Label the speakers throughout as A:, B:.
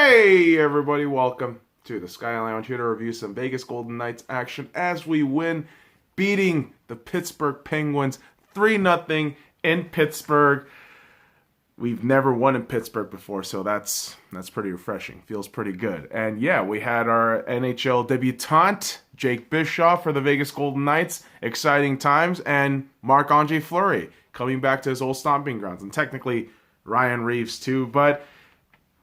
A: Hey everybody, welcome to the SkyLounge, here to review some Vegas Golden Knights action as we win, beating the Pittsburgh Penguins 3-0 in Pittsburgh. We've never won in Pittsburgh before, so that's pretty refreshing. Feels pretty good. And yeah, we had our NHL debutante, Jake Bischoff, for the Vegas Golden Knights. Exciting times. And Marc-Andre Fleury coming back to his old stomping grounds. And technically Ryan Reeves too, but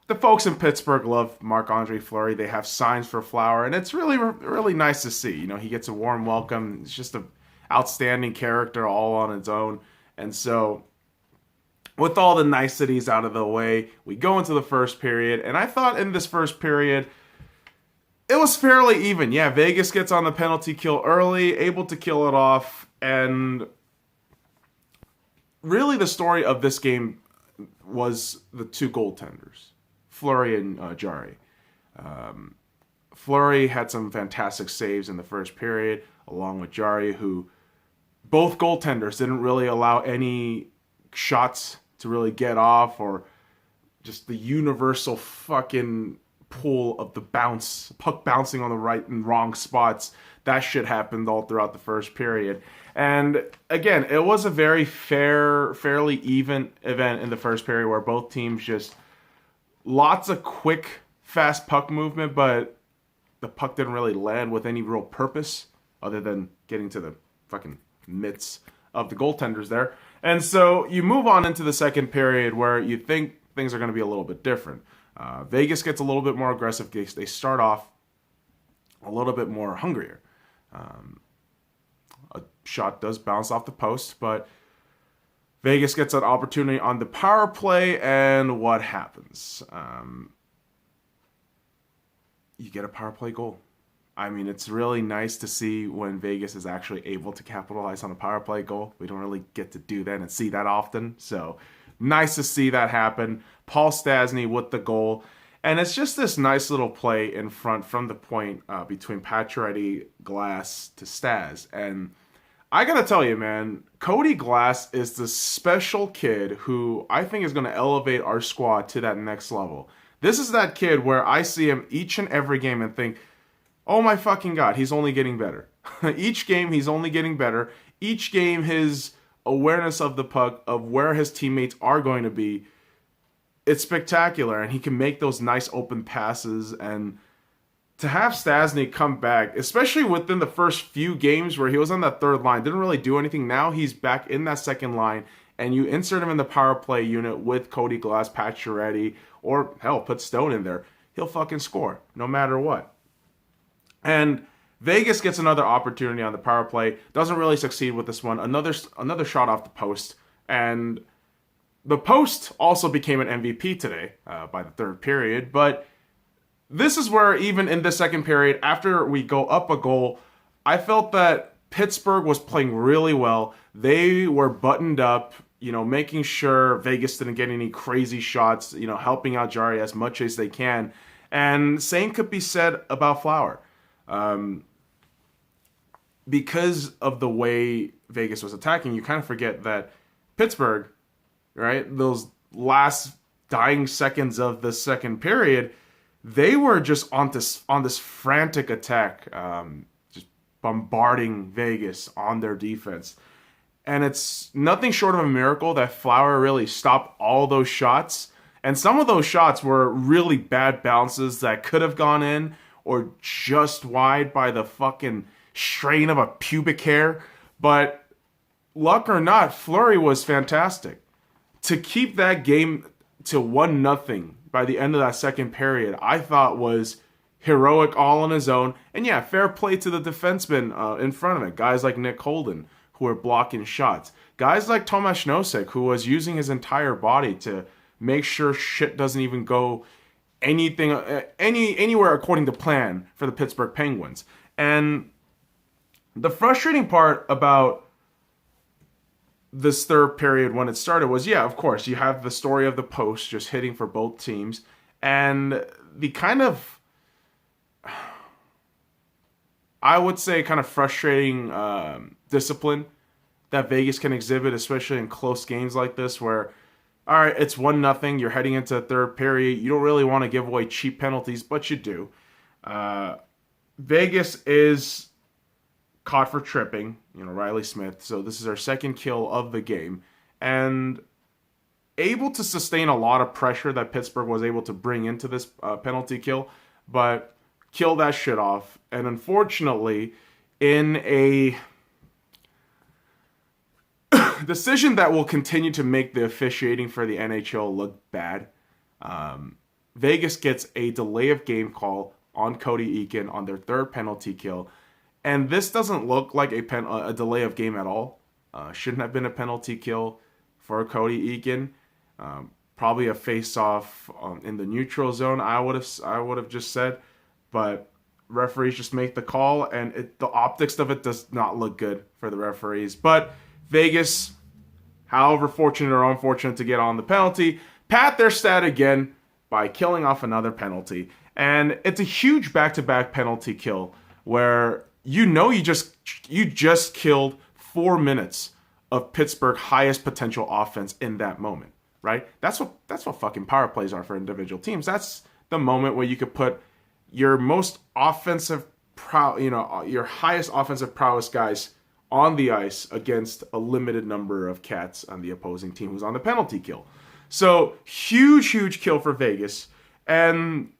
A: the folks in Pittsburgh love Marc-Andre Fleury. They have signs for Flower, and it's really nice to see. You know, he gets a warm welcome. He's just an outstanding character all on its own. And so, with all the niceties out of the way, we go into the first period, and I thought in this first period, it was fairly even. Yeah, Vegas gets on the penalty kill early, able to kill it off, and really the story of this game was the two goaltenders, Fleury and Jarry. Fleury had some fantastic saves in the first period, along with Jarry, who both goaltenders didn't really allow any shots to really get off, or just the universal fucking pull of the puck bouncing on the right and wrong spots. That shit happened all throughout the first period. And again, it was a very fairly even event in the first period where both teams just lots of quick, fast puck movement, but the puck didn't really land with any real purpose other than getting to the fucking mitts of the goaltenders there. And so you move on into the second period where you think things are going to be a little bit different. Vegas gets a little bit more aggressive. They start off a little bit more hungrier. A shot does bounce off the post, but Vegas gets an opportunity on the power play, and what happens? You get a power play goal. I mean, it's really nice to see when Vegas is actually able to capitalize on a power play goal. We don't really get to do that and see that often, so nice to see that happen. Paul Stastny with the goal, and it's just this nice little play in front from the point between Pacioretty, Glass to Stas, and I gotta tell you, man, Cody Glass is the special kid who I think is going to elevate our squad to that next level. This is that kid where I see him each and every game and think, oh my fucking God, he's only getting better. Each game, he's only getting better. Each game, his awareness of the puck, of where his teammates are going to be, it's spectacular. And he can make those nice open passes. And to have Stastny come back, especially within the first few games where he was on that third line, didn't really do anything. Now he's back in that second line, and you insert him in the power play unit with Cody Glass, Pacioretty, or hell, put Stone in there. He'll fucking score no matter what. And Vegas gets another opportunity on the power play. Doesn't really succeed with this one. Another shot off the post. And the post also became an MVP today by the third period. But this is where, even in the second period, after we go up a goal, I felt that Pittsburgh was playing really well. They were buttoned up, making sure Vegas didn't get any crazy shots, helping out Jarry as much as they can. And same could be said about Flower. Because of the way Vegas was attacking, you kind of forget that Pittsburgh, right, those last dying seconds of the second period, they were just on this frantic attack, just bombarding Vegas on their defense. And it's nothing short of a miracle that Flower really stopped all those shots. And some of those shots were really bad bounces that could have gone in, or just wide by the fucking strain of a pubic hair. But luck or not, Fleury was fantastic. To keep that game to 1-0 by the end of that second period, I thought was heroic all on his own. And yeah, fair play to the defensemen in front of it. Guys like Nick Holden, who were blocking shots. Guys like Tomas Nosek, who was using his entire body to make sure shit doesn't even go anywhere according to plan for the Pittsburgh Penguins. And the frustrating part about this third period when it started was, yeah, of course, you have the story of the post just hitting for both teams, and the kind of, I would say, kind of frustrating discipline that Vegas can exhibit, especially in close games like this, where all right, it's 1-0. You're heading into the third period. You don't really want to give away cheap penalties, but you do. Vegas is caught for tripping, Riley Smith. So this is our second kill of the game. And able to sustain a lot of pressure that Pittsburgh was able to bring into this penalty kill, but kill that shit off. And unfortunately, in a decision that will continue to make the officiating for the NHL look bad, Vegas gets a delay of game call on Cody Eakin on their third penalty kill. And this doesn't look like a delay of game at all. Shouldn't have been a penalty kill for Cody Eakin. Probably a face-off in the neutral zone, I would have just said. But referees just make the call, and the optics of it does not look good for the referees. But Vegas, however fortunate or unfortunate to get on the penalty, pat their stat again by killing off another penalty. And it's a huge back-to-back penalty kill where you just killed 4 minutes of Pittsburgh's highest potential offense in that moment, right? That's what fucking power plays are for individual teams. That's the moment where you could put your most offensive your highest offensive prowess guys on the ice against a limited number of cats on the opposing team who's on the penalty kill. So huge kill for Vegas. And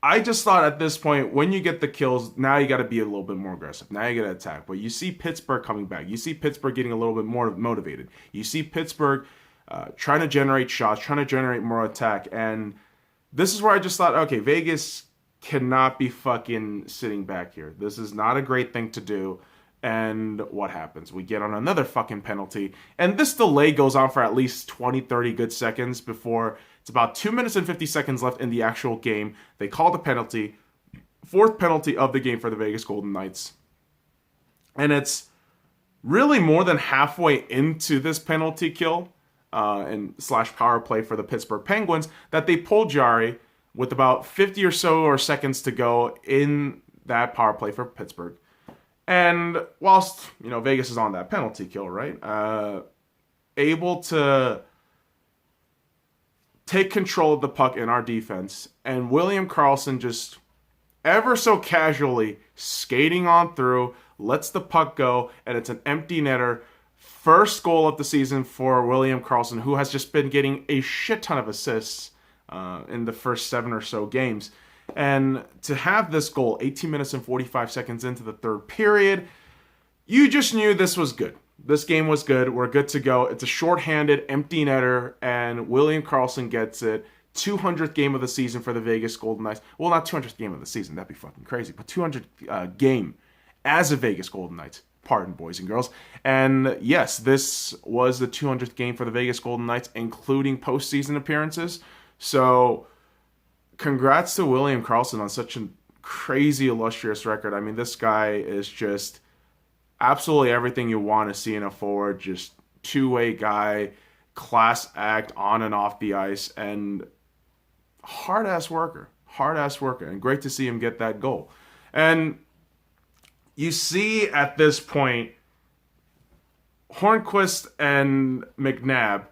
A: I just thought at this point, when you get the kills, now you got to be a little bit more aggressive. Now you got to attack. But you see Pittsburgh coming back. You see Pittsburgh getting a little bit more motivated. You see Pittsburgh trying to generate shots, trying to generate more attack. And this is where I just thought, okay, Vegas cannot be fucking sitting back here. This is not a great thing to do. And what happens? We get on another fucking penalty. And this delay goes on for at least 20, 30 good seconds before it's about 2 minutes and 50 seconds left in the actual game. They call the penalty. Fourth penalty of the game for the Vegas Golden Knights. And it's really more than halfway into this penalty kill and / power play for the Pittsburgh Penguins that they pull Jarry with about 50 or so seconds to go in that power play for Pittsburgh. And whilst, Vegas is on that penalty kill, right? Able to take control of the puck in our defense. And William Karlsson just ever so casually skating on through, lets the puck go, and it's an empty netter. First goal of the season for William Karlsson, who has just been getting a shit ton of assists in the first 7 or so games. And to have this goal 18 minutes and 45 seconds into the third period, you just knew this was good. This game was good. We're good to go. It's a shorthanded, empty netter, and William Karlsson gets it. 200th game of the season for the Vegas Golden Knights. Well, not 200th game of the season. That'd be fucking crazy. But 200th game as a Vegas Golden Knights. Pardon, boys and girls. And yes, this was the 200th game for the Vegas Golden Knights, including postseason appearances. So congrats to William Karlsson on such a crazy, illustrious record. I mean, this guy is just absolutely everything you want to see in a forward. Just two-way guy, class act on and off the ice, and hard-ass worker. And great to see him get that goal. And you see at this point, Hornqvist and McNabb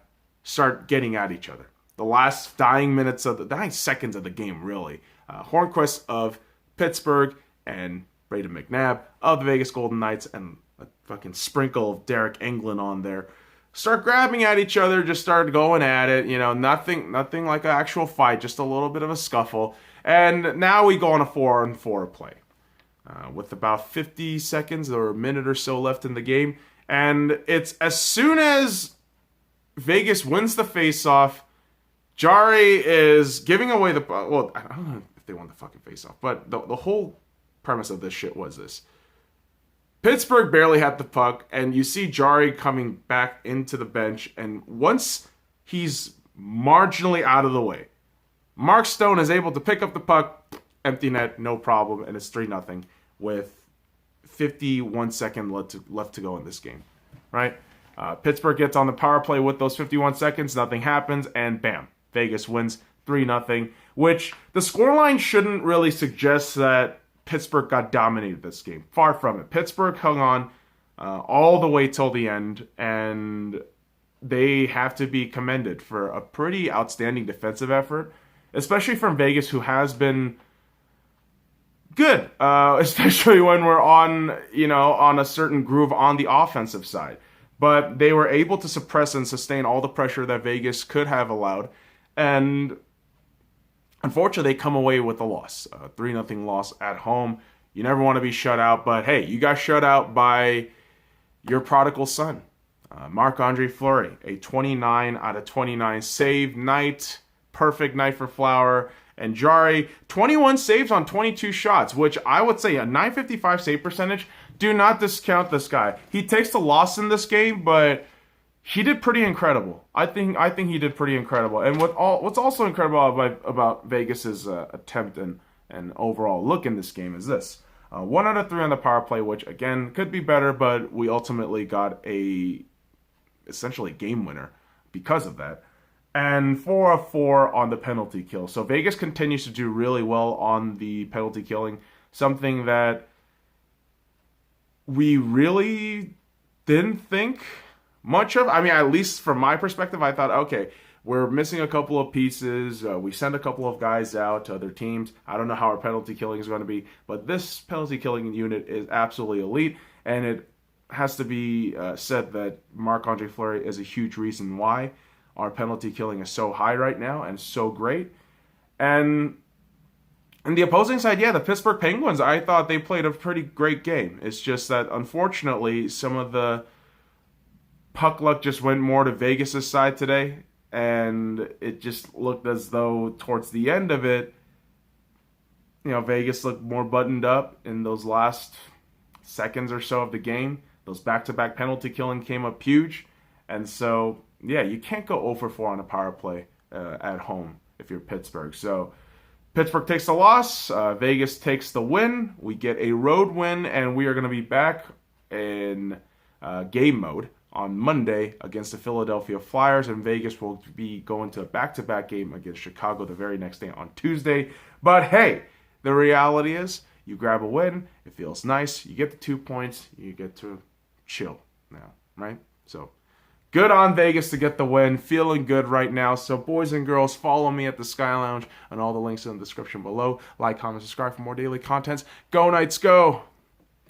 A: start getting at each other. The last dying seconds of the game, really. Hornqvist of Pittsburgh and Braden McNabb of the Vegas Golden Knights, and a fucking sprinkle of Derek Englund on there, start grabbing at each other, just start going at it. Nothing like an actual fight, just a little bit of a scuffle. And now we go on a 4-on-4 play with about 50 seconds or a minute or so left in the game. And it's as soon as Vegas wins the face-off, Jarry is giving away the... Well, I don't know if they won the fucking face-off, but the whole premise of this shit was this. Pittsburgh barely had the puck, and you see Jarry coming back into the bench, and once he's marginally out of the way, Mark Stone is able to pick up the puck, empty net, no problem, and it's 3-0 with 51 seconds left to go in this game, right? Pittsburgh gets on the power play with those 51 seconds, nothing happens, and bam, Vegas wins 3-0, which the scoreline shouldn't really suggest that Pittsburgh got dominated this game. Far from it. Pittsburgh hung on all the way till the end, and they have to be commended for a pretty outstanding defensive effort, especially from Vegas, who has been good, especially when we're on a certain groove on the offensive side. But they were able to suppress and sustain all the pressure that Vegas could have allowed, and unfortunately, they come away with a loss, a 3-0 loss at home. You never want to be shut out, but hey, you got shut out by your prodigal son, Marc-Andre Fleury, a 29 out of 29 save night, perfect night for Flower. And Jari, 21 saves on 22 shots, which I would say a 955 save percentage. Do not discount this guy. He takes the loss in this game, but he did pretty incredible. I think he did pretty incredible. And what's also incredible about Vegas's attempt and overall look in this game is this: 1 out of 3 on the power play, which again could be better, but we ultimately got essentially game winner because of that. And 4 of 4 on the penalty kill. So Vegas continues to do really well on the penalty killing, something that we really didn't think much of. I mean, at least from my perspective, I thought, okay, we're missing a couple of pieces. We send a couple of guys out to other teams. I don't know how our penalty killing is going to be, but this penalty killing unit is absolutely elite, and it has to be said that Marc-Andre Fleury is a huge reason why our penalty killing is so high right now and so great. And on the opposing side, yeah, the Pittsburgh Penguins, I thought they played a pretty great game. It's just that, unfortunately, some of the puck luck just went more to Vegas' side today, and it just looked as though towards the end of it, Vegas looked more buttoned up in those last seconds or so of the game. Those back-to-back penalty killing came up huge, and so yeah, you can't go 0 for 4 on a power play at home if you're Pittsburgh. So Pittsburgh takes the loss. Vegas takes the win. We get a road win, and we are going to be back in game mode on Monday against the Philadelphia Flyers, and Vegas will be going to a back-to-back game against Chicago the very next day on Tuesday. But hey, the reality is you grab a win. It feels nice. You get the 2 points. You get to chill now, right? So good on Vegas to get the win. Feeling good right now. So boys and girls, follow me at the Sky Lounge and all the links in the description below. Like, comment, subscribe for more daily contents. Go Knights, go!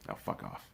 A: Now fuck off.